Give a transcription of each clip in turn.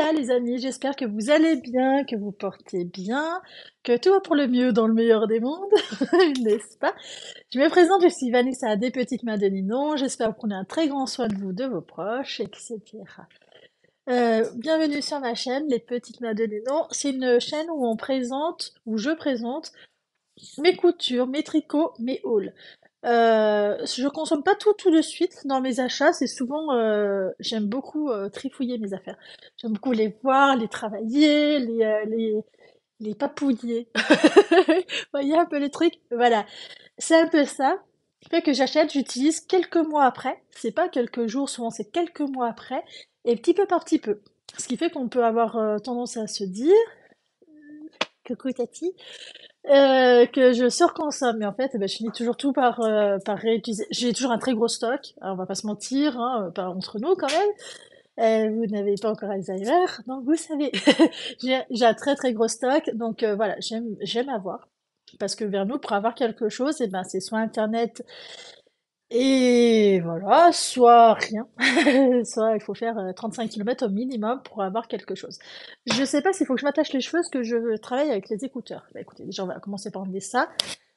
Voilà les amis, j'espère que vous allez bien, que vous portez bien, que tout va pour le mieux dans le meilleur des mondes, n'est-ce pas? Je me présente, je suis Vanessa des Petites Mains de Ninon, j'espère que vous prenez un très grand soin de vous, de vos proches, etc. Bienvenue sur ma chaîne, Les Petites Mains de Ninon. C'est une chaîne où on présente, où je présente mes coutures, mes tricots, mes hauls. Je consomme pas tout de suite dans mes achats, c'est souvent, j'aime beaucoup trifouiller mes affaires. J'aime beaucoup les voir, les travailler, les papouiller. Vous voyez un peu les trucs? Voilà, c'est un peu ça. Ce qui fait que j'achète, j'utilise quelques mois après. C'est pas quelques jours, souvent c'est quelques mois après, et petit peu par petit peu. Ce qui fait qu'on peut avoir tendance à se dire, coucou Tati, que je surconsomme, mais en fait, eh ben, je finis toujours tout par réutiliser. J'ai toujours un très gros stock, hein, on va pas se mentir, hein, pas entre nous quand même. Vous n'avez pas encore Alzheimer, donc vous savez. J'ai un très très gros stock, donc voilà, j'aime avoir. Parce que vers nous, pour avoir quelque chose, eh ben, c'est soit Internet et voilà, soit rien. Soit il faut faire 35 km au minimum pour avoir quelque chose. Je sais pas s'il faut que je m'attache les cheveux, parce que je travaille avec les écouteurs. Bah écoutez, déjà on va commencer par enlever ça.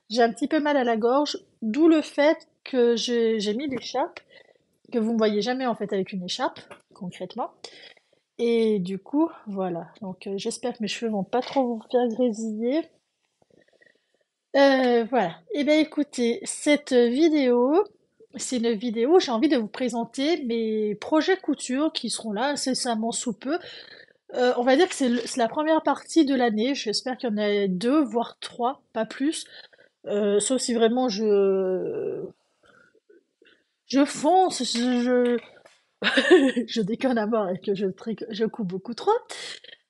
J'ai un petit peu mal à la gorge, d'où le fait que j'ai mis l'écharpe, que vous ne voyez jamais en fait avec une écharpe, concrètement. Et du coup, voilà. Donc j'espère que mes cheveux vont pas trop vous faire grésiller. Voilà. Eh bien écoutez, cette vidéo, c'est une vidéo, j'ai envie de vous présenter mes projets couture qui seront là incessamment sous peu. On va dire que c'est la première partie de l'année. J'espère qu'il y en a deux, voire trois, pas plus. Sauf si vraiment je fonce, je déconne à mort et que je coupe beaucoup trop.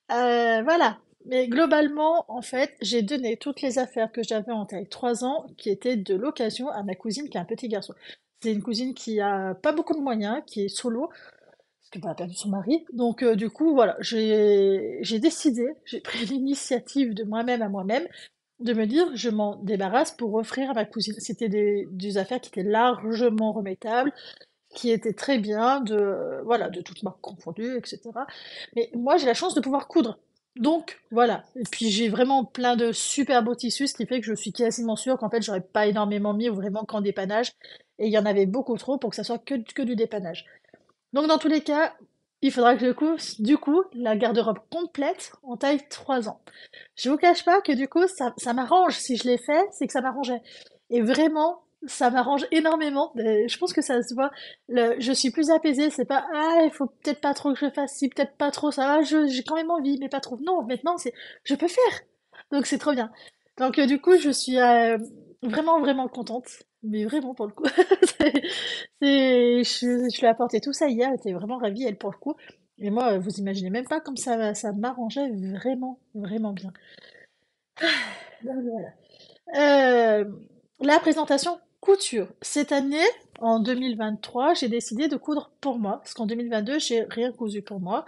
Voilà. Mais globalement, en fait, j'ai donné toutes les affaires que j'avais en taille 3 ans, qui étaient de l'occasion à ma cousine qui a un petit garçon. C'est une cousine qui a pas beaucoup de moyens, qui est solo, parce qu'elle a perdu son mari. Donc du coup, voilà, j'ai décidé, j'ai pris l'initiative de moi-même à moi-même, de me dire, je m'en débarrasse pour offrir à ma cousine. C'était des affaires qui étaient largement remettables, qui étaient très bien, voilà, de toutes marques confondues, etc. Mais moi, j'ai la chance de pouvoir coudre. Donc, voilà. Et puis, j'ai vraiment plein de super beaux tissus, ce qui fait que je suis quasiment sûre qu'en fait, j'aurais pas énormément mis ou vraiment qu'en dépannage. Et il y en avait beaucoup trop pour que ça soit que du dépannage. Donc, dans tous les cas, il faudra que je coupe, du coup, la garde-robe complète en taille 3 ans. Je vous cache pas que du coup, ça m'arrange. Si je l'ai fait, c'est que ça m'arrangeait. Et vraiment, ça m'arrange énormément. Je pense que ça se voit. Je suis plus apaisée. C'est pas, ah, il faut peut-être pas trop que je fasse ci, peut-être pas trop ça. Ah, j'ai quand même envie, mais pas trop. Non, maintenant, je peux faire. Donc, c'est trop bien. Donc, du coup, je suis vraiment, vraiment contente. Mais vraiment, pour le coup. C'est, je lui ai apporté tout ça hier. Elle était vraiment ravie, elle, pour le coup. Et moi, vous imaginez même pas comme ça m'arrangeait vraiment, vraiment bien. Donc, voilà. Euh, la présentation couture. Cette année, en 2023, j'ai décidé de coudre pour moi, parce qu'en 2022, j'ai rien cousu pour moi.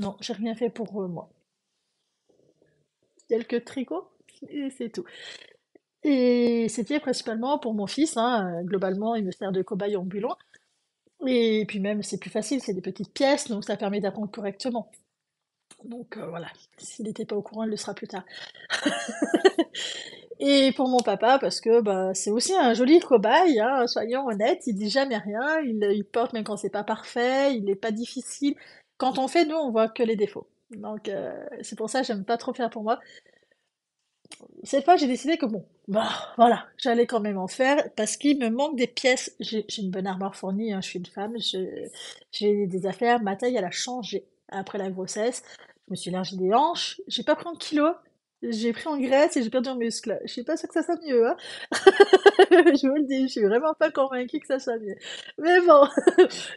Non, j'ai rien fait pour moi. Quelques tricots, et c'est tout. Et c'était principalement pour mon fils, hein. Globalement, il me sert de cobaye ambulant. Et puis même, c'est plus facile, c'est des petites pièces, donc ça permet d'apprendre correctement. Donc voilà, s'il n'était pas au courant, il le sera plus tard. Et pour mon papa, parce que bah, c'est aussi un joli cobaye, hein, soyons honnêtes, il dit jamais rien, il porte même quand c'est pas parfait, il est pas difficile. Quand on fait, nous, on voit que les défauts. Donc c'est pour ça que j'aime pas trop faire pour moi. Cette fois, j'ai décidé que bon, bah voilà, j'allais quand même en faire parce qu'il me manque des pièces. J'ai une bonne armoire fournie, hein, je suis une femme, j'ai des affaires, ma taille elle a changé après la grossesse. Je me suis élargi des hanches, j'ai pas pris en kilos, j'ai pris en graisse et j'ai perdu en muscle. Je suis pas sûre que ça soit mieux, hein. Je vous le dis, je suis vraiment pas convaincue que ça soit mieux. Mais bon,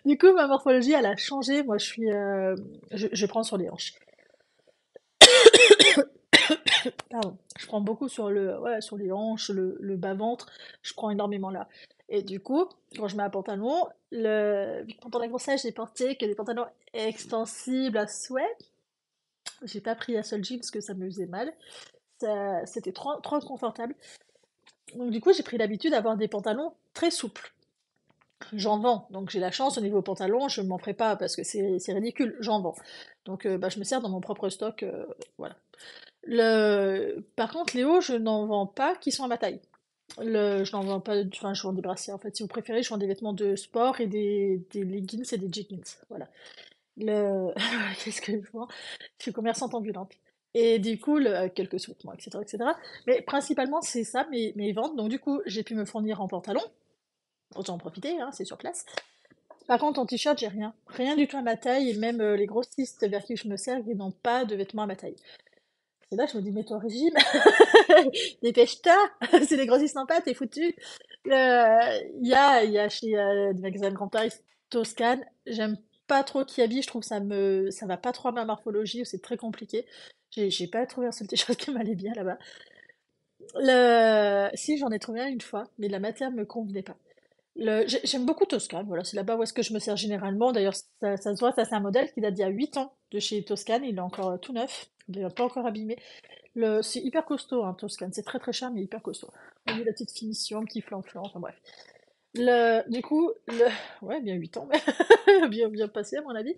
du coup, ma morphologie elle a changé. Moi, je prends sur les hanches. Pardon. Je prends beaucoup sur ouais, sur les hanches, le bas-ventre, je prends énormément là. Et du coup, quand je mets un pantalon, vu que pendant la grossesse, j'ai porté que des pantalons extensibles à souhait, j'ai pas pris un seul jean parce que ça me faisait mal. C'était trop confortable. Donc du coup, j'ai pris l'habitude d'avoir des pantalons très souples. J'en vends, donc j'ai la chance au niveau pantalon, je m'en ferai pas parce que c'est ridicule, j'en vends. Donc, bah, je me sers dans mon propre stock, voilà. Par contre, les hauts, je n'en vends pas qui sont à ma taille. Je n'en vends pas, enfin, je vends des brassiers en fait. Si vous préférez, je vends des vêtements de sport et des leggings et des jeggings. Voilà. Qu'est-ce que je vends? Je suis commerçante ambulante. Et du coup, quelques sous-vêtements, etc., etc. Mais principalement, c'est ça, mes ventes. Donc, du coup, j'ai pu me fournir en pantalon. Autant en profiter, hein, c'est sur place. Par contre, en t-shirt, j'ai rien. Rien du tout à ma taille. Et même les grossistes vers qui je me sers, ils n'ont pas de vêtements à ma taille. Et là, je me dis, mets-toi au régime. Dépêche-toi. C'est les grossistes en pâte, t'es foutu. Il y a chez des magasins de grande taille, Toscane. J'aime pas trop Kiabi. Je trouve que ça va pas trop à ma morphologie. C'est très compliqué. J'ai pas trouvé un seul t-shirt qui m'allait bien là-bas. Si, j'en ai trouvé un une fois, mais la matière me convenait pas. J'aime beaucoup Toscane, voilà, c'est là-bas où est-ce que je me sers généralement. D'ailleurs, ça se voit, ça c'est un modèle qui date d'il y a 8 ans de chez Toscane, il est encore tout neuf, il n'est pas encore abîmé. C'est hyper costaud, hein, Toscane, c'est très très cher, mais hyper costaud. On a vu la petite finition, petit flanc-flanc, enfin bref. Du coup, ouais, bien 8 ans, mais bien, bien passé à mon avis.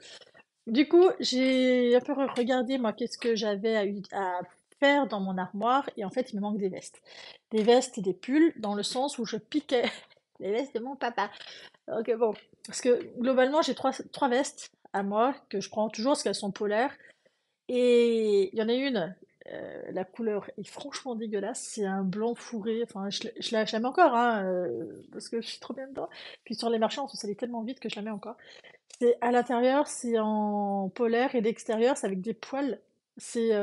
Du coup, j'ai un peu regardé, moi, qu'est-ce que j'avais à faire dans mon armoire, et en fait, il me manque des vestes. Des vestes et des pulls, dans le sens où je piquais les vestes de mon papa. Ok, bon. Parce que globalement, j'ai trois vestes à moi que je prends toujours parce qu'elles sont polaires. Et il y en a une, la couleur est franchement dégueulasse. C'est un blanc fourré. Enfin, je la mets encore, hein, parce que je suis trop bien dedans. Puis sur les marchés, on se salit tellement vite que je la mets encore. À l'intérieur, c'est en polaire et l'extérieur, c'est avec des poils. C'est.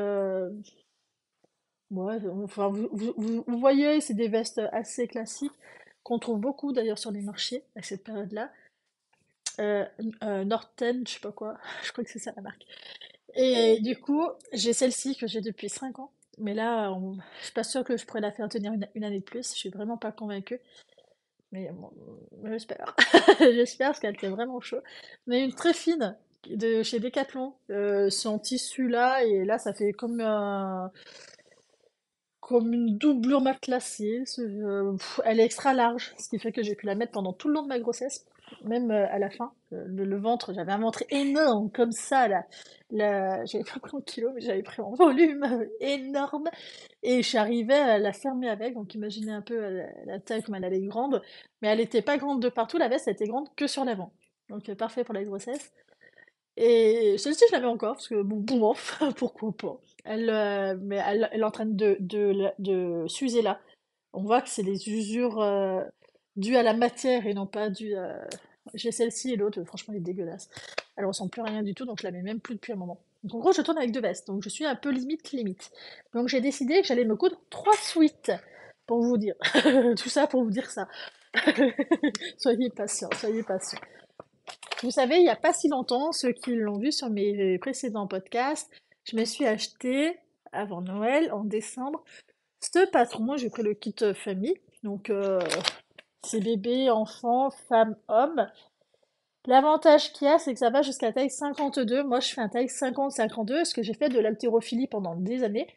Ouais, enfin, vous voyez, c'est des vestes assez classiques qu'on trouve beaucoup d'ailleurs sur les marchés à cette période-là. Norten, je sais pas quoi, je crois que c'est ça la marque. Et du coup, j'ai celle-ci que j'ai depuis 5 ans. Mais là, je suis pas sûre que je pourrais la faire tenir une année de plus. Je suis vraiment pas convaincue. Mais bon, j'espère. J'espère parce qu'elle était vraiment chaud. On a une très fine de chez Decathlon. C'est en tissu là. Et là, ça fait comme une doublure matelassée. Elle est extra large. Ce qui fait que j'ai pu la mettre pendant tout le long de ma grossesse. Même à la fin, le ventre, j'avais un ventre énorme comme ça là. J'avais pas pris en kilos, mais j'avais pris en volume énorme. Et je suis arrivée à la fermer avec, donc imaginez un peu la taille comme elle est grande. Mais elle était pas grande de partout, la veste elle était grande que sur l'avant. Donc parfait pour la grossesse. Et celle-ci je la mets encore, parce que bon, pourquoi pas. Mais elle est en train de s'user là. On voit que c'est des usures dues à la matière et non pas dues à... J'ai celle-ci et l'autre, franchement, elle est dégueulasse. Elle ressemble plus à rien du tout, donc je la mets même plus depuis un moment. Donc en gros, je tourne avec deux vestes, donc je suis un peu limite. Donc j'ai décidé que j'allais me coudre 3 suites, pour vous dire. Tout ça pour vous dire ça. Soyez patients, soyez patients. Vous savez, il n'y a pas si longtemps, ceux qui l'ont vu sur mes précédents podcasts, je me suis acheté, avant Noël, en décembre, ce patron, j'ai pris le kit famille, donc c'est bébé, enfant, femme, homme. L'avantage qu'il y a, c'est que ça va jusqu'à taille 52. Moi, je fais un taille 50-52, parce que j'ai fait de l'haltérophilie pendant des années.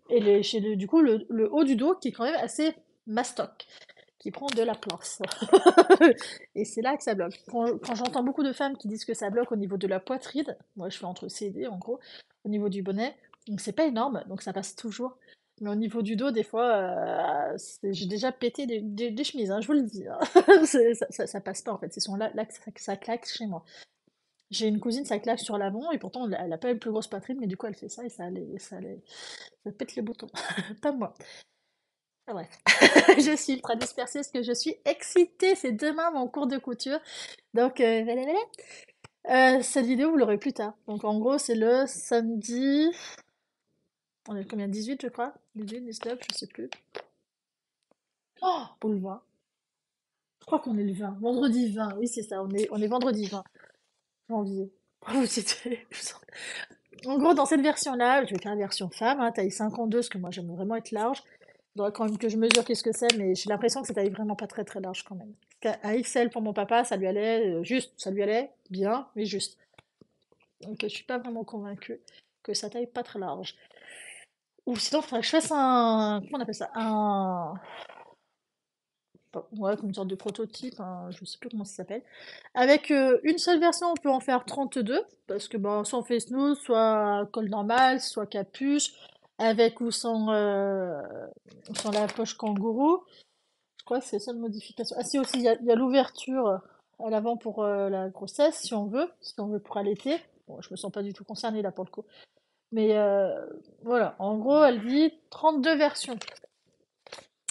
Et du coup, le haut du dos qui est quand même assez mastoc, qui prend de la place. Et c'est là que ça bloque. Quand j'entends beaucoup de femmes qui disent que ça bloque au niveau de la poitrine, moi je fais entre C et D en gros, au niveau du bonnet, donc c'est pas énorme, donc ça passe toujours. Mais au niveau du dos, des fois, j'ai déjà pété des chemises, hein, je vous le dis, hein. Ça passe pas en fait, c'est son là que ça claque chez moi. J'ai une cousine, ça claque sur l'avant, et pourtant elle a pas une plus grosse poitrine, mais du coup elle fait ça et ça pète les boutons. Pas moi. Ah, bref, je suis ultra dispersée parce que je suis excitée. C'est demain mon cours de couture. Donc, voilà, voilà. Cette vidéo, vous l'aurez plus tard. Donc, en gros, c'est le samedi. On est combien? 18, je crois? 18, 19, je sais plus. Oh, pour le 20. Je crois qu'on est le 20. Vendredi 20. Oui, c'est ça. On est vendredi 20 janvier. Oh, en gros, dans cette version-là, je vais faire la version femme, hein, taille 52, parce que moi, j'aime vraiment être large. Il faudra quand même que je mesure qu'est-ce que c'est, mais j'ai l'impression que c'est taille vraiment pas très très large quand même. Parce qu'à XL pour mon papa, ça lui allait juste, ça lui allait bien, mais juste. Donc je suis pas vraiment convaincue que ça taille pas très large. Ou sinon, il faudrait que je fasse un... Comment on appelle ça? Enfin, ouais, comme une sorte de prototype, hein, je sais plus comment ça s'appelle. Avec une seule version, on peut en faire 32, parce que bah, soit on fait snood, soit col normal, soit capuche, avec ou sans la poche kangourou. Je crois que c'est la seule modification. Ah si, aussi, il y a l'ouverture à l'avant pour la grossesse, si on veut pour allaiter. Bon, je me sens pas du tout concernée là pour le coup. Mais voilà, en gros, elle dit 32 versions.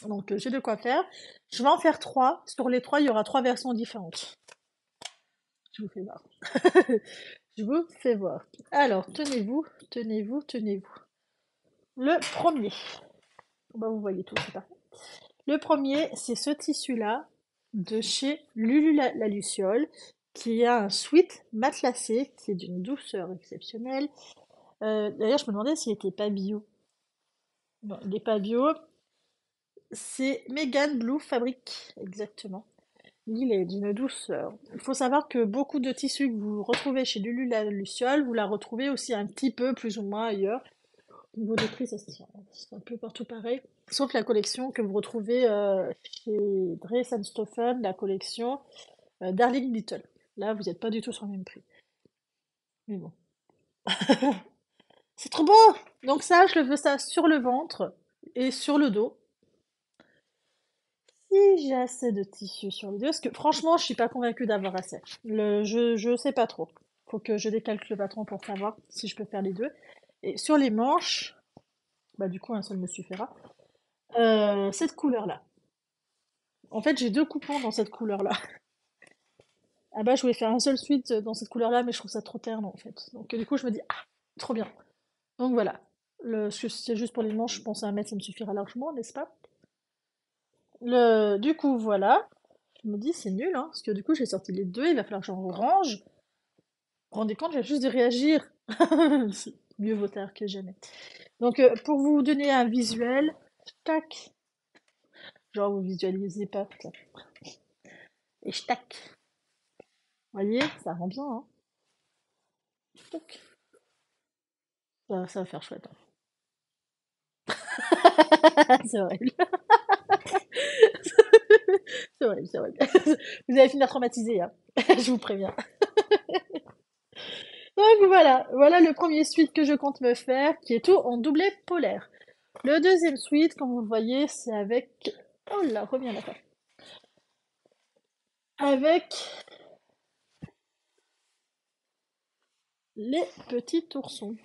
Donc j'ai de quoi faire. Je vais en faire trois. Sur les trois, il y aura trois versions différentes. Je vous fais voir. Je vous fais voir. Alors, tenez-vous, tenez-vous, tenez-vous. Le premier. Bah, vous voyez tout, c'est parfait. Le premier, c'est ce tissu-là de chez Lulu la Luciole, qui a un sweat matelassé, qui est d'une douceur exceptionnelle. D'ailleurs, je me demandais s'il était pas bio. Non, il n'est pas bio. C'est Megan Blue Fabric, exactement. Il est d'une douceur. Il faut savoir que beaucoup de tissus que vous retrouvez chez Lulu la Luciole, vous la retrouvez aussi un petit peu, plus ou moins ailleurs. Au niveau des prix, ça se tient. C'est un peu partout pareil. Sauf la collection que vous retrouvez chez Dress Stephen, la collection Darling Little. Là, vous n'êtes pas du tout sur le même prix. Mais bon. C'est trop beau! Donc ça, je le veux ça sur le ventre et sur le dos. Si j'ai assez de tissu sur les deux, parce que franchement, je suis pas convaincue d'avoir assez. Je sais pas trop. Faut que je décalque le patron pour savoir si je peux faire les deux. Et sur les manches, bah du coup un seul me suffira. Cette couleur-là. En fait, j'ai deux coupons dans cette couleur-là. Ah bah je voulais faire un seul suite dans cette couleur-là, mais je trouve ça trop terne en fait. Donc du coup je me dis ah trop bien. Donc voilà. Si c'est juste pour les manches, je pense à un mètre, ça me suffira largement, n'est-ce pas? Du coup voilà. Je me dis, c'est nul, hein, parce que du coup, j'ai sorti les deux, il va falloir que j'en range. Vous vous rendez compte, j'ai juste de réagir. Mieux vaut tard que jamais. Donc, pour vous donner un visuel, tac, genre vous visualisez pas, putain. Et tac, vous voyez, ça rend bien, hein. Tac. Ça va faire chouette, hein. C'est horrible. C'est horrible, c'est horrible. Vous allez finir traumatisé, hein. Je vous préviens. Donc voilà, voilà le premier suite que je compte me faire, qui est tout en doublé polaire. Le deuxième suite, comme vous le voyez, c'est avec... Oh là, reviens là. Avec les petits oursons.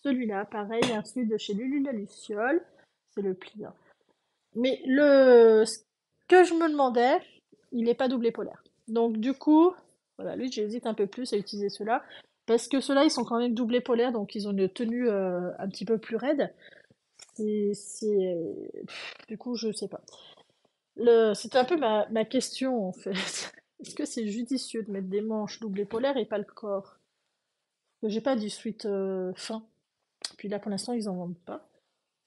Celui-là, pareil, un suite de chez Lulu la Luciole. C'est le pliant. Mais ce que je me demandais, il n'est pas doublé polaire. Donc du coup, voilà, lui j'hésite un peu plus à utiliser ceux-là. Parce que ceux-là, ils sont quand même doublés polaires, donc ils ont une tenue un petit peu plus raide. Du coup, je sais pas. C'était un peu ma question en fait. Est-ce que c'est judicieux de mettre des manches doublées polaires et pas le corps? Parce que j'ai pas du sweat fin. Puis là pour l'instant ils en vendent pas.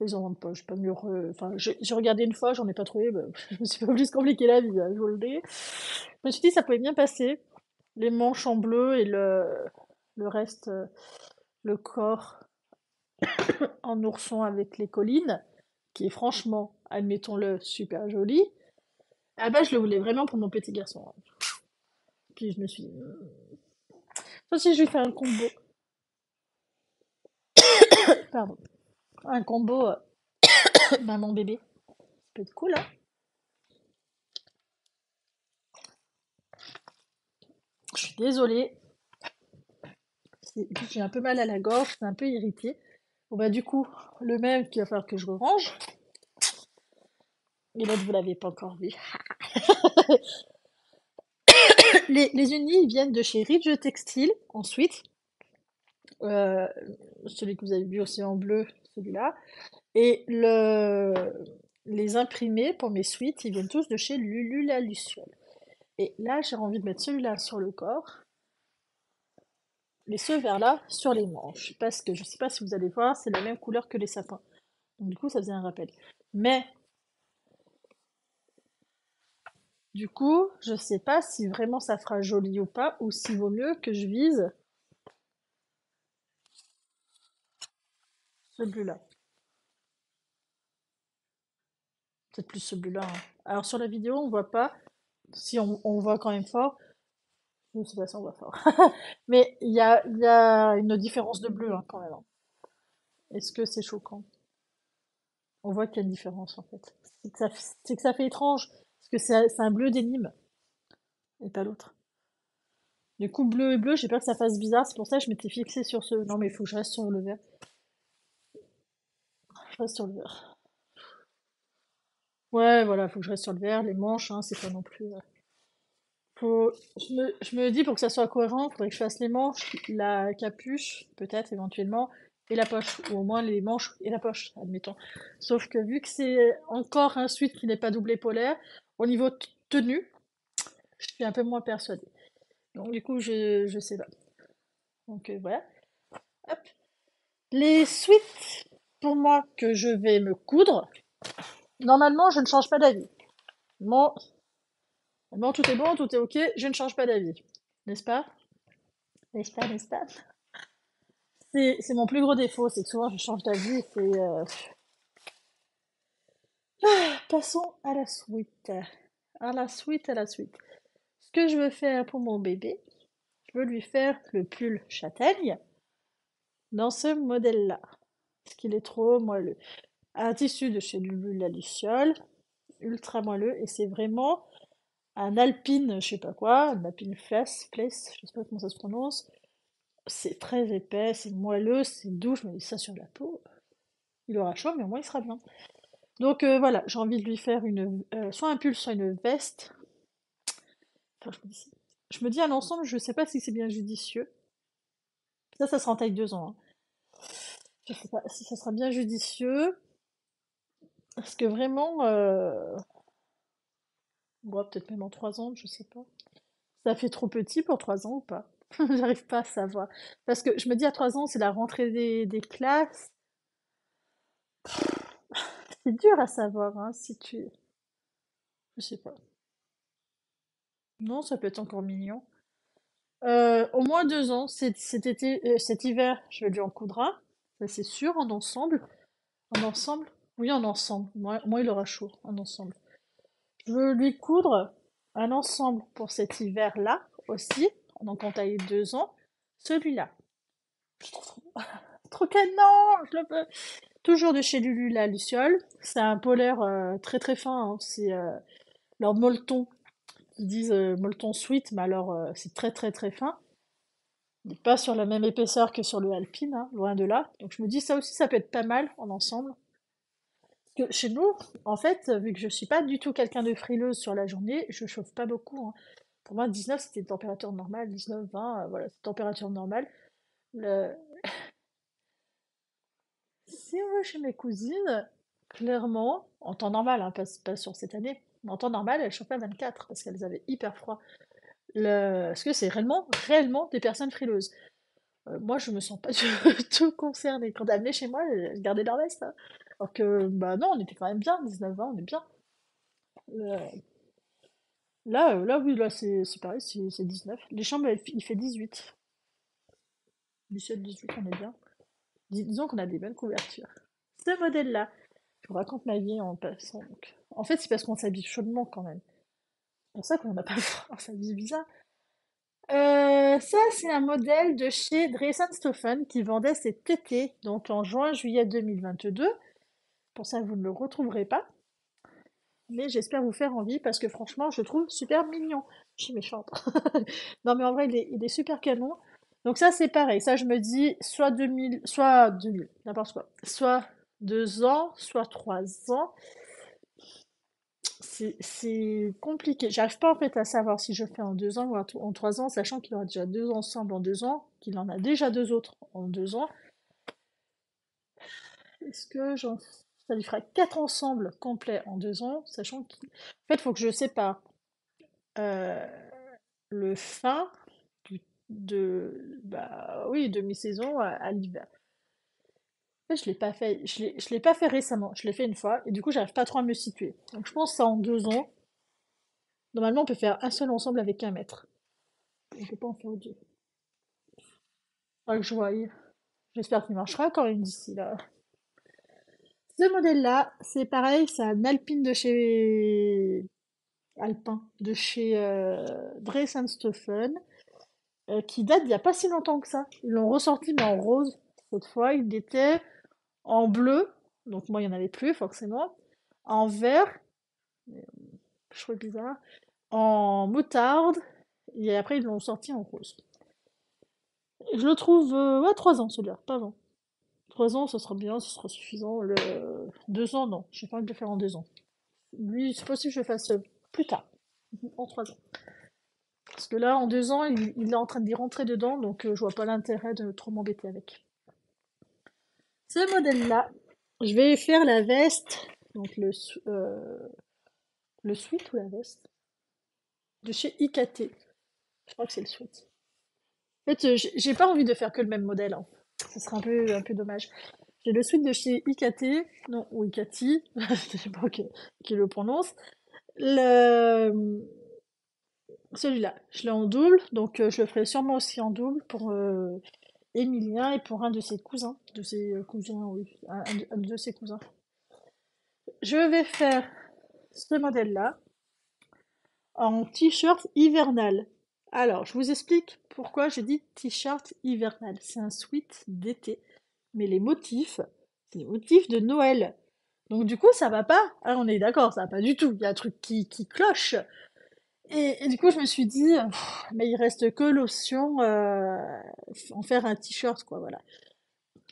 Ils en vendent pas, j'ai pas mieux. Enfin, j'ai regardé une fois, j'en ai pas trouvé. Bah, je me suis pas plus compliqué la vie, hein, je vous le dis. Je me suis dit ça pouvait bien passer. Les manches en bleu et le reste, le corps en ourson avec les collines, qui est franchement, admettons-le, super joli. Ah bah je le voulais vraiment pour mon petit garçon, hein. Puis je me suis dit, ça aussi je vais faire un combo. Pardon. Un combo maman bébé. Ça peut être cool, hein. Je suis désolée. J'ai un peu mal à la gorge, c'est un peu irrité. Bon bah du coup, le même qu'il va falloir que je range. Et l'autre, vous l'avez pas encore vu. Les unis, ils viennent de chez Ridge Textile, ensuite. Euh, Celui que vous avez vu aussi en bleu, celui-là. Et les imprimés pour mes suites, ils viennent tous de chez Lulu la Luciole. Et là, j'ai envie de mettre celui-là sur le corps. Et ce vert-là sur les manches. Parce que je sais pas si vous allez voir, c'est la même couleur que les sapins. Donc du coup, ça faisait un rappel. Mais du coup, je sais pas si vraiment ça fera joli ou pas, ou s'il vaut mieux que je vise celui-là. Peut-être plus ce bleu-là, hein. Alors sur la vidéo, on voit pas. Si on voit quand même fort. Je sais pas si on voit fort. Mais il y a une différence de bleu, hein, quand même, hein. Est-ce que c'est choquant? On voit qu'il y a une différence, en fait. C'est que ça fait étrange. Parce que c'est un bleu d'énigme et pas l'autre. Du coup, bleu et bleu, j'ai peur que ça fasse bizarre. C'est pour ça que je m'étais fixée sur ce. Non, mais il faut que je reste sur le vert. Je reste sur le vert. Ouais, voilà, faut que je reste sur le vert. Les manches, hein, c'est pas non plus. Je me dis pour que ça soit cohérent, faudrait que je fasse les manches, la capuche, peut-être éventuellement, et la poche, ou au moins les manches et la poche, admettons. Sauf que vu que c'est encore un sweat qui n'est pas doublé polaire, au niveau tenue, je suis un peu moins persuadée. Donc du coup, je sais pas. Donc voilà. Hop. Les sweats, pour moi, que je vais me coudre, normalement, je ne change pas d'avis. Bon, bon, tout est bon, tout est ok, je ne change pas d'avis. N'est-ce pas? N'est-ce pas, n'est-ce pas? C'est mon plus gros défaut, c'est que souvent je change d'avis. Passons à la suite. À la suite, à la suite. Ce que je veux faire pour mon bébé, je veux lui faire le pull châtaigne dans ce modèle-là. Parce qu'il est trop moelleux. Un tissu de chez Lulu la Luciole, ultra moelleux, et c'est vraiment un alpine, je sais pas quoi, un alpine fleece, je sais pas comment ça se prononce. C'est très épais, c'est moelleux, c'est doux, je me dis ça sur la peau. Il aura chaud, mais au moins il sera bien. Donc voilà, j'ai envie de lui faire soit un pull, soit une veste. Enfin, je me dis un ensemble, je sais pas si c'est bien judicieux. Ça sera en taille 2 ans, hein. Je sais pas si ça sera bien judicieux. Parce que vraiment, bon, peut-être même en 3 ans, je sais pas. Ça fait trop petit pour 3 ans ou pas? J'arrive pas à savoir. Parce que je me dis à 3 ans, c'est la rentrée des classes. C'est dur à savoir, hein, si tu. Je sais pas. Non, ça peut être encore mignon. Au moins 2 ans, cet hiver, je vais lui en coudre un, ça c'est sûr, en ensemble. En ensemble? Oui, en ensemble. Moi, il aura chaud, en ensemble. Je veux lui coudre un ensemble pour cet hiver-là aussi, donc en taille 2 ans. Celui-là. Je trouve trop canon, je le veux. Toujours de chez Lulu la Luciole. C'est un polaire très très fin, hein. C'est leur molleton. Ils disent molleton sweet, mais alors c'est très très très fin. Il n'est pas sur la même épaisseur que sur le Alpine, hein, loin de là. Donc je me dis ça aussi, ça peut être pas mal en ensemble. Parce que chez nous, en fait, vu que je suis pas du tout quelqu'un de frileuse sur la journée, je chauffe pas beaucoup, hein. Pour moi, 19, c'était une température normale. 19, 20, voilà, c'est température normale. Le... Si on va chez mes cousines, clairement, en temps normal, hein, pas sur cette année, mais en temps normal, elles chauffaient à 24 parce qu'elles avaient hyper froid. Parce que c'est réellement, réellement des personnes frileuses. Moi, je me sens pas du tout concernée. Quand elles venaient chez moi, elles gardaient leur veste, hein. Alors que, bah non, on était quand même bien, 19 ans, on est bien. Euh, Là, oui, là, c'est pareil, c'est 19. Les chambres, il fait 18. 17, 18, on est bien. Disons qu'on a des bonnes couvertures. Ce modèle-là, je vous raconte ma vie en passant. Donc. En fait, c'est parce qu'on s'habille chaudement quand même. C'est pour ça qu'on n'a pas le droit, on s'habille bizarre. Ça, c'est un modèle de chez Dresden-Stoffen qui vendait cet été, donc en juin-juillet 2022. Pour ça, vous ne le retrouverez pas. Mais j'espère vous faire envie parce que franchement, je le trouve super mignon. Je suis méchante. Non, mais en vrai, il est super canon. Donc ça, c'est pareil. Ça, je me dis, soit 2000, n'importe quoi. Soit 2 ans, soit 3 ans. C'est compliqué. J'arrive pas en fait à savoir si je fais en 2 ans ou en 3 ans, sachant qu'il aura déjà deux ensembles en 2 ans, qu'il en a déjà deux autres en 2 ans. Est-ce que ça lui fera 4 ensembles complets en 2 ans, sachant qu'en fait, il faut que je sépare euh, le fin bah oui, demi-saison à l'hiver. En fait, je l'ai pas fait, je l'ai pas fait récemment. Je l'ai fait une fois et du coup, j'arrive pas trop à me situer. Donc, je pense que ça en 2 ans. Normalement, on peut faire un seul ensemble avec 1 mètre. On peut pas en faire deux. Faudra que je voie. J'espère qu'il marchera quand même d'ici là. Ce modèle-là, c'est pareil, c'est un Alpine de chez Alpin, de chez Dres Stoffen, qui date d'il n'y a pas si longtemps que ça. Ils l'ont ressorti, mais en rose. Cette fois, il était en bleu, donc moi, il n'y en avait plus, forcément. En vert, je trouvais bizarre. En moutarde, et après, ils l'ont sorti en rose. Et je le trouve, ouais, 3 ans, celui-là, pas 20. 3 ans, ce sera bien, ce sera suffisant. 2 ans, non, je n'ai pas envie de le faire en 2 ans. Lui, c'est possible que je le fasse plus tard, en 3 ans. Parce que là, en 2 ans, il est en train d'y rentrer dedans, donc je vois pas l'intérêt de trop m'embêter avec. Ce modèle-là, je vais faire la veste, donc le sweat ou la veste, de chez IKT. Je crois que c'est le sweat. En fait, j'ai pas envie de faire que le même modèle, hein. Ce serait un peu dommage. J'ai le sweat de chez IKT, non, ou Ikati, je sais pas qui le prononce. Le, Celui-là, je l'ai en double, donc je le ferai sûrement aussi en double pour Emilien et pour un de ses cousins. De ses cousins, oui. Un de ses cousins. Je vais faire ce modèle-là en t-shirt hivernal. Alors, je vous explique pourquoi je dis t-shirt hivernal. C'est un sweat d'été, mais les motifs, c'est les motifs de Noël. Donc du coup, ça va pas. Ah, on est d'accord, ça va pas du tout. Il y a un truc qui cloche. Et du coup, je me suis dit, mais il reste que l'option en faire un t-shirt, quoi, voilà.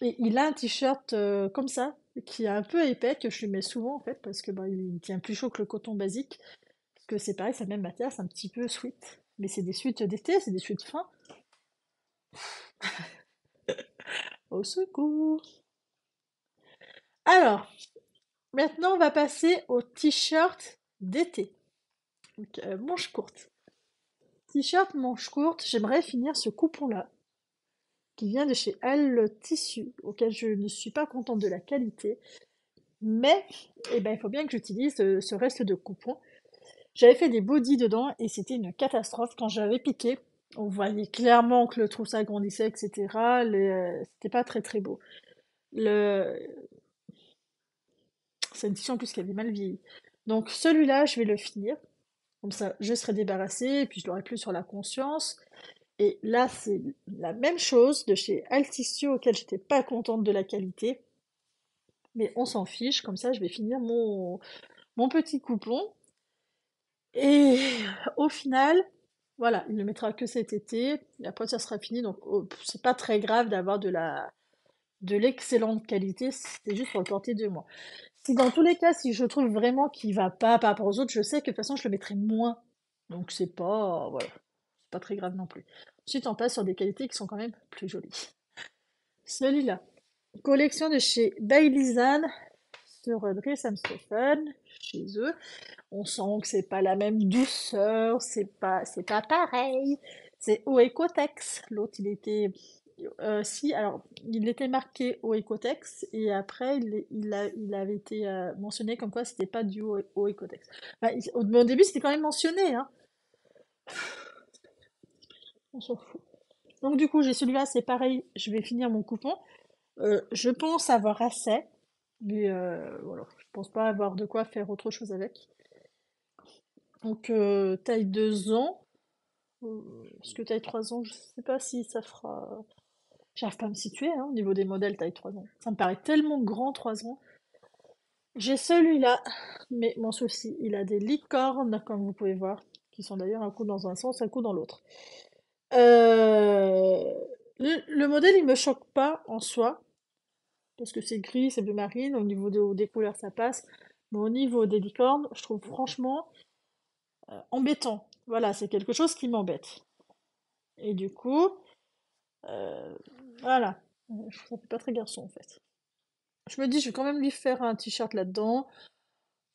Et il a un t-shirt comme ça, qui est un peu épais, que je lui mets souvent en fait, parce que bah, il tient plus chaud que le coton basique. Parce que c'est pareil, c'est la même matière, c'est un petit peu sweat. Mais c'est des sweats d'été, c'est des sweats fins. Au secours! Alors, maintenant on va passer au t-shirt d'été. Donc, manche courte. T-shirt manche courte, j'aimerais finir ce coupon-là, qui vient de chez Al Tissu, auquel je ne suis pas contente de la qualité. Mais, eh ben, il faut bien que j'utilise ce reste de coupon. J'avais fait des bodys dedans et c'était une catastrophe quand j'avais piqué. On voyait clairement que le trou s'agrandissait, etc. C'était pas très très beau. Le... C'est une tissu en plus qui avait mal vieilli. Donc celui-là, je vais le finir. Comme ça, je serai débarrassée et puis je l'aurai plus sur la conscience. Et là, c'est la même chose de chez Altissu auquel j'étais pas contente de la qualité. Mais on s'en fiche, comme ça, je vais finir mon petit coupon. Et au final, voilà, il ne mettra que cet été, et après ça sera fini, donc c'est pas très grave d'avoir de l'excellente qualité, c'est juste pour le porter 2 mois. Si dans tous les cas, si je trouve vraiment qu'il va pas par rapport aux autres, je sais que de toute façon je le mettrai moins. Donc c'est pas, voilà, c'est pas très grave non plus. Ensuite, on passe sur des qualités qui sont quand même plus jolies. Celui-là, collection de chez Baileysan sur Dries Stoffen, chez eux. On sent que c'est pas la même douceur, c'est pas pareil. C'est Oecotex. L'autre, il était, si, alors, il était marqué Oecotex et après, il avait été mentionné comme quoi c'était pas du Oecotex. Enfin, au début, c'était quand même mentionné, hein. On s'en fout. Donc, du coup, j'ai celui-là, c'est pareil, je vais finir mon coupon. Je pense avoir assez, mais voilà, je pense pas avoir de quoi faire autre chose avec. Donc, taille 2 ans. Parce que taille 3 ans, je sais pas si ça fera. J'arrive pas à me situer hein, au niveau des modèles taille 3 ans. Ça me paraît tellement grand 3 ans. J'ai celui-là, mais mon souci, il a des licornes, comme vous pouvez voir, qui sont d'ailleurs un coup dans un sens, un coup dans l'autre. Euh, le modèle, il me choque pas en soi, parce que c'est gris, c'est bleu marine, au niveau des couleurs, ça passe. Mais au niveau des licornes, je trouve franchement embêtant. Voilà, c'est quelque chose qui m'embête. Et du coup, Euh, voilà. Je trouve ça fait pas très garçon en fait. Je me dis, je vais quand même lui faire un t-shirt là-dedans.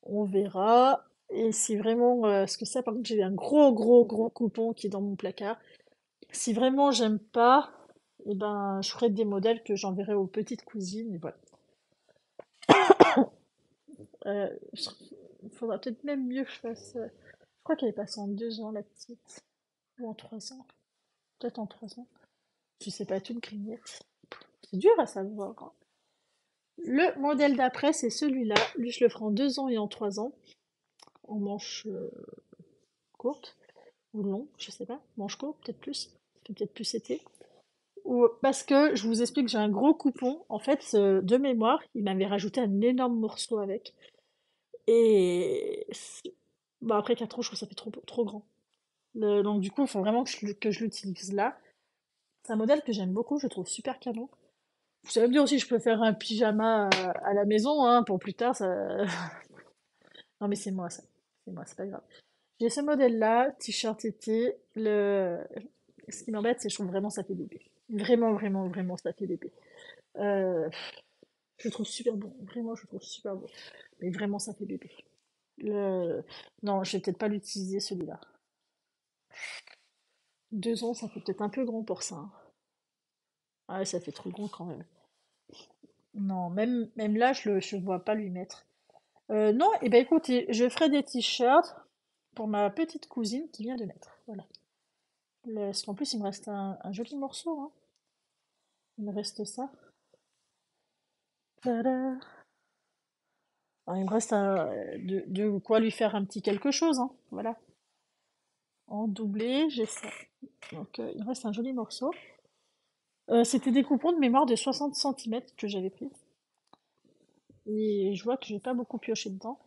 On verra. Et si vraiment, parce que ça, par contre, j'ai un gros, gros, gros coupon qui est dans mon placard. Si vraiment j'aime pas, eh ben, je ferai des modèles que j'enverrai aux petites cousines. Et voilà. Il faudra peut-être même mieux que je fasse. Je crois qu'elle est passée en 2 ans, la petite. Ou en 3 ans. Peut-être en 3 ans. Je sais pas, toute grignette. C'est dur à savoir, hein. Le modèle d'après, c'est celui-là. Lui, je le ferai en 2 ans et en 3 ans, en manche courte ou long, je sais pas. Manche courte, peut-être plus. Peut-être plus été. Parce que je vous explique, j'ai un gros coupon. En fait, de mémoire, il m'avait rajouté un énorme morceau avec. Et bon, après 4 ans, je trouve que ça fait trop grand. Donc du coup, il faut vraiment que je l'utilise là. C'est un modèle que j'aime beaucoup, je le trouve super canon. Vous savez me dire aussi, je peux faire un pyjama à la maison, hein, pour plus tard. Ça... Non mais c'est moi ça. C'est moi, c'est pas grave. J'ai ce modèle-là, t-shirt été. Ce qui m'embête, c'est que je trouve vraiment ça fait bébé. Vraiment, vraiment, vraiment, ça fait bébé. Euh, je le trouve super bon. Vraiment, je le trouve super bon. Mais vraiment, ça fait bébé. Le... Non, je vais peut-être pas l'utiliser celui-là. 2 ans, ça fait peut-être un peu grand pour ça, hein. Ah ouais, ça fait trop grand quand même. Non, même là, je vois pas lui mettre. Non, et ben écoutez, je ferai des t-shirts pour ma petite cousine qui vient de naître. Voilà. Parce qu'en plus, il me reste un joli morceau, hein. Il me reste ça. Tada. Alors, il me reste de quoi lui faire un petit quelque chose, hein. Voilà. En doublé, j'ai ça. Donc, il me reste un joli morceau. C'était des coupons de mémoire de 60 centimètres que j'avais pris. Et je vois que j'ai pas beaucoup pioché dedans.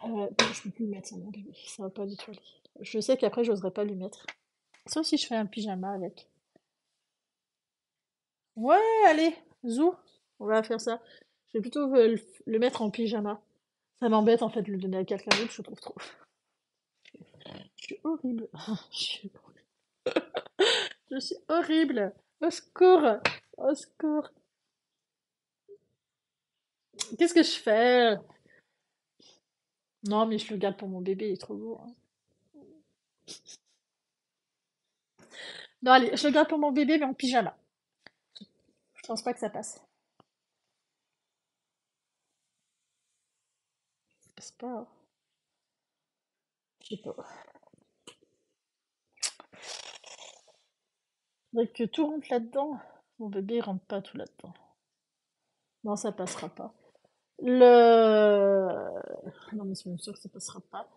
Je peux plus le mettre, ça, mon bébé. Ça va pas du tout aller. Je sais qu'après, j'oserais pas lui mettre. Sauf si je fais un pyjama avec. Ouais, allez, zou, on va faire ça. Je vais plutôt le mettre en pyjama. Ça m'embête en fait de le donner à quelqu'un d'autre, je trouve trop. Je suis horrible. Je suis horrible. Au secours. Au secours. Qu'est-ce que je fais? Non, mais je le garde pour mon bébé, il est trop beau, hein. Non, allez, je le garde pour mon bébé, mais en pyjama. Je pense pas que ça passe. Ça passe pas, hein. Je sais pas. Faudrait que tout rentre là-dedans. Mon bébé, il rentre pas tout là-dedans. Non, ça passera pas. Le... Non, mais c'est bien sûr que ça passera pas.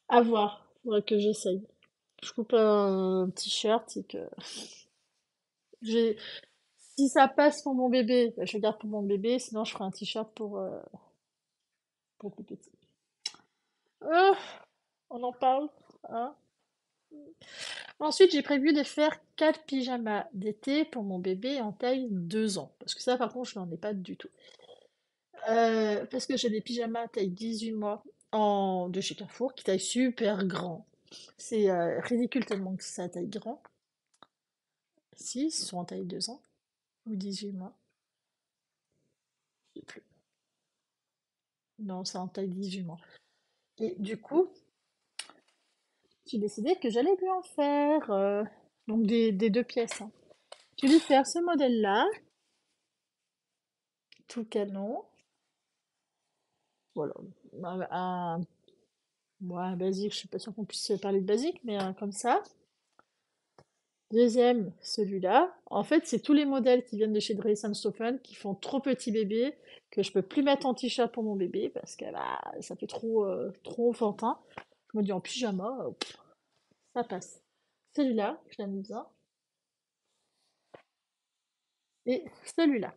À voir. Faudrait que j'essaye. Je coupe un t-shirt et que... j'ai- Si ça passe pour mon bébé, bah, je le garde pour mon bébé. Sinon, je ferai un t-shirt pour plus petit. Euh, on en parle, hein. Ensuite, j'ai prévu de faire 4 pyjamas d'été pour mon bébé en taille 2 ans. Parce que ça, par contre, je n'en ai pas du tout. Parce que j'ai des pyjamas taille 18 mois de chez Carrefour qui taille super grand. C'est ridicule tellement que ça taille grand. Si, ils sont en taille 2 ans ou 18 mois. Je sais plus. Non, c'est en taille 18 mois. Et du coup, j'ai décidé que j'allais lui en faire. Donc des 2 pièces, hein. Je vais lui faire ce modèle-là, tout canon. Voilà. Un, ouais, un basique, je suis pas sûre qu'on puisse parler de basique, mais comme ça. Deuxième, celui-là. En fait, c'est tous les modèles qui viennent de chez Dress Stephen qui font trop petit bébé, que je peux plus mettre en t-shirt pour mon bébé parce que bah, ça fait trop enfantin. Je me dis en pyjama, ça passe. Celui-là, je l'aime bien. Et celui-là.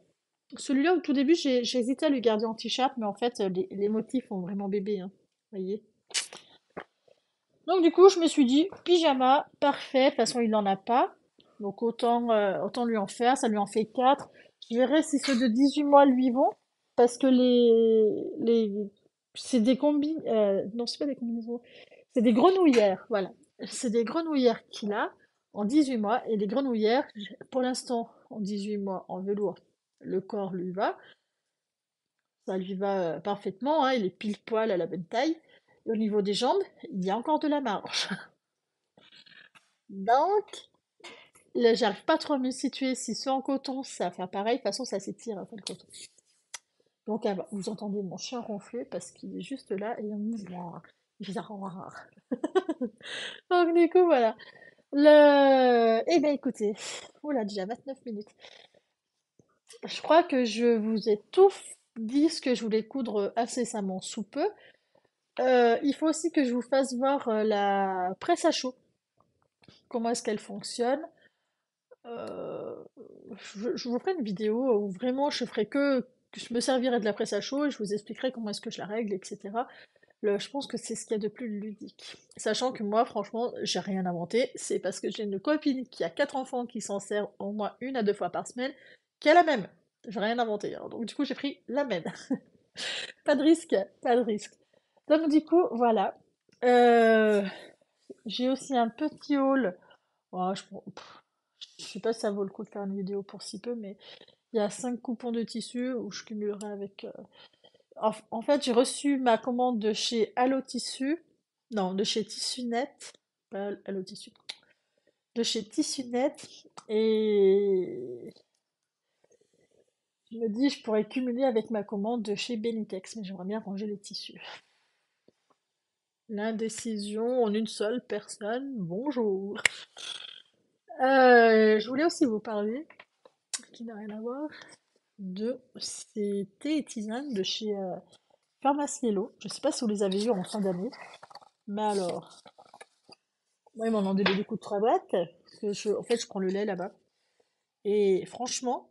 Celui-là, au tout début, j'ai hésité à lui garder en t-shirt, mais en fait, les motifs font vraiment bébé, hein. Vous voyez? Donc, du coup, je me suis dit, pyjama, parfait. De toute façon, il n'en a pas. Donc, autant lui en faire. Ça lui en fait 4. Je verrai si ceux de 18 mois lui vont. Parce que c'est des combis, non, c'est pas des combinaisons. C'est des grenouillères, voilà. C'est des grenouillères qu'il a en 18 mois. Et les grenouillères, pour l'instant, en 18 mois, en velours, le corps lui va. Ça lui va parfaitement, hein, il est pile poil à la bonne taille. Et au niveau des jambes, il y a encore de la marge. Donc, là, j'arrive pas trop à me situer si ceux en coton, ça va faire pareil. De toute façon, ça s'étire, hein, le coton. Donc, vous entendez mon chien ronfler parce qu'il est juste là et il ronfle. Donc, du coup, voilà. Eh ben, écoutez, oula, déjà 29 minutes. Je crois que je vous ai tout dit ce que je voulais coudre incessamment sous peu. Il faut aussi que je vous fasse voir la presse à chaud. Comment est-ce qu'elle fonctionne? Euh, je vous ferai une vidéo où vraiment je ferai que je me servirai de la presse à chaud et je vous expliquerai comment est-ce que je la règle, etc. Je pense que c'est ce qu'il y a de plus ludique. Sachant que moi, franchement, j'ai rien inventé. C'est parce que j'ai une copine qui a 4 enfants qui s'en sert au moins 1 à 2 fois par semaine, qui a la même. J'ai rien inventé, hein. Donc du coup, j'ai pris la même. Pas de risque, pas de risque. Donc du coup, voilà. Euh, j'ai aussi un petit haul. Oh, je sais pas si ça vaut le coup de faire une vidéo pour si peu, mais il y a 5 coupons de tissu où je cumulerai avec. En fait, j'ai reçu ma commande de chez Allo Tissu. Non, de chez TissueNet. Pas Allo Tissu. De chez TissueNet. Et je me dis, je pourrais cumuler avec ma commande de chez Benitex, mais j'aimerais bien ranger les tissus. L'indécision en une seule personne. Bonjour. Je voulais aussi vous parler, qui n'a rien à voir, de ces thés et tisanes de chez Pharmaciello. Je sais pas si vous les avez vus en fin d'année, mais alors, moi ils m'en ont donné des coups de 3 boîtes, parce que en fait je prends le lait là-bas. Et franchement,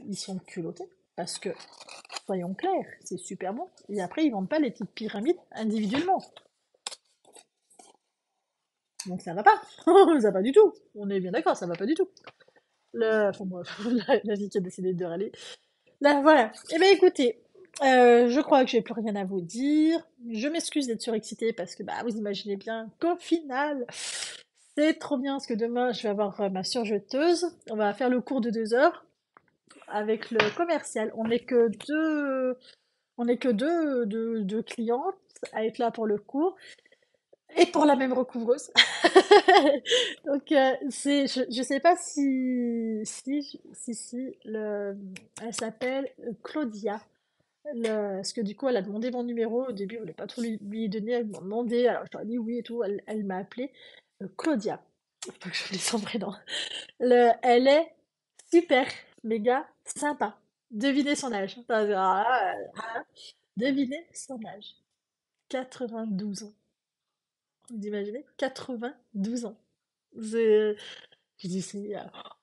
ils sont culottés, parce que, soyons clairs, c'est super bon. Et après, ils vendent pas les petites pyramides individuellement. Donc ça va pas. Ça va pas du tout. On est bien d'accord, ça va pas du tout. Enfin bref, la vie qui a décidé de râler. Là, voilà. Eh bien, écoutez, je crois que j'ai plus rien à vous dire. Je m'excuse d'être surexcitée parce que, bah, vous imaginez bien qu'au final, c'est trop bien parce que demain, je vais avoir ma surjeteuse. On va faire le cours de 2 heures avec le commercial. On n'est que deux clientes à être là pour le cours et pour la même recouvreuse. Donc, je sais pas elle s'appelle Claudia. Parce que du coup, elle a demandé mon numéro. Au début, je voulais pas trop lui donner. Elle m'a demandé. Alors, je leur ai dit oui et tout. Elle m'a appelé Claudia. Faut que je vous son prénom. Elle est super, méga sympa. Devinez son âge. Devinez son âge. 92 ans. Vous imaginez? 92 ans. C'est- Je dis,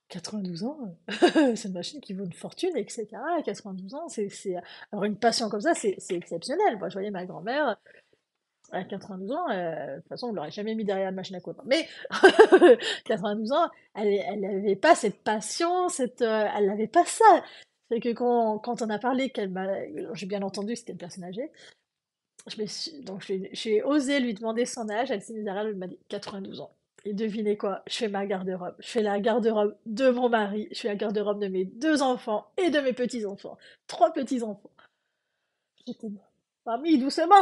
92 ans, c'est une machine qui vaut une fortune, etc. 92 ans, avoir une passion comme ça, c'est exceptionnel. Moi, je voyais ma grand-mère à 92 ans, de toute façon, on l'aurait jamais mis derrière la machine à coudre. Mais 92 ans, elle n'avait pas cette passion, elle n'avait pas ça. C'est que quand on a parlé j'ai bien entendu que c'était une personne âgée, donc j'ai osé lui demander son âge, elle s'est mise derrière, elle m'a dit 92 ans. Et devinez quoi, je fais ma garde-robe. Je fais la garde-robe de mon mari, je fais la garde-robe de mes 2 enfants et de mes petits-enfants. 3 petits-enfants. J'étais mamie, doucement.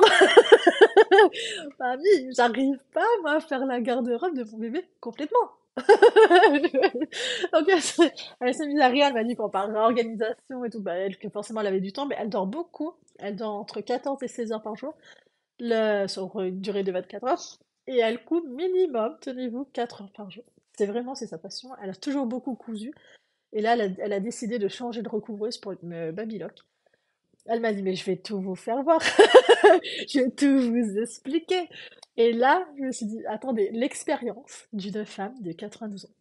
Mamie, j'arrive pas, moi, à faire la garde-robe de mon bébé complètement. Donc elle s'est mise à rire, elle m'a dit qu'on parlera organisation et tout, bah, que forcément elle avait du temps, mais elle dort beaucoup. Elle dort entre 14 et 16 heures par jour sur une durée de 24 heures. Et elle coud minimum, tenez-vous, 4 heures par jour. C'est sa passion. Elle a toujours beaucoup cousu. Et là, elle a décidé de changer de recouvreuse pour une babylock. Elle m'a dit, mais je vais tout vous faire voir. Je vais tout vous expliquer. Et là, je me suis dit, attendez, l'expérience d'une femme de 92 ans.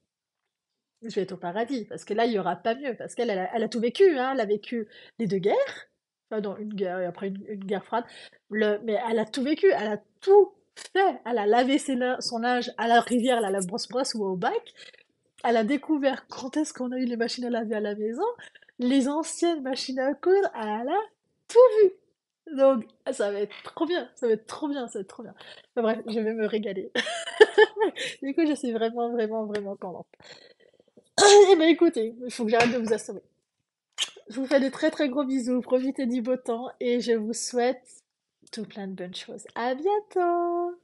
Je vais être au paradis, parce que là, il n'y aura pas mieux, parce qu'elle a tout vécu, hein. Elle a vécu les 2 guerres, enfin non, une guerre et après une guerre froide, mais elle a tout vécu, elle a tout fait. Elle a lavé son linge à la rivière, à la brosse-brosse ou au bac. Elle a découvert quand est-ce qu'on a eu les machines à laver à la maison, les anciennes machines à coudre, elle a tout vu. Donc, ça va être trop bien, ça va être trop bien, ça va être trop bien. Enfin, bref, je vais me régaler. Du coup, je suis vraiment, vraiment, vraiment contente. Eh ben écoutez, il faut que j'arrête de vous assommer. Je vous fais des très très gros bisous, profitez du beau temps et je vous souhaite tout plein de bonnes choses. À bientôt!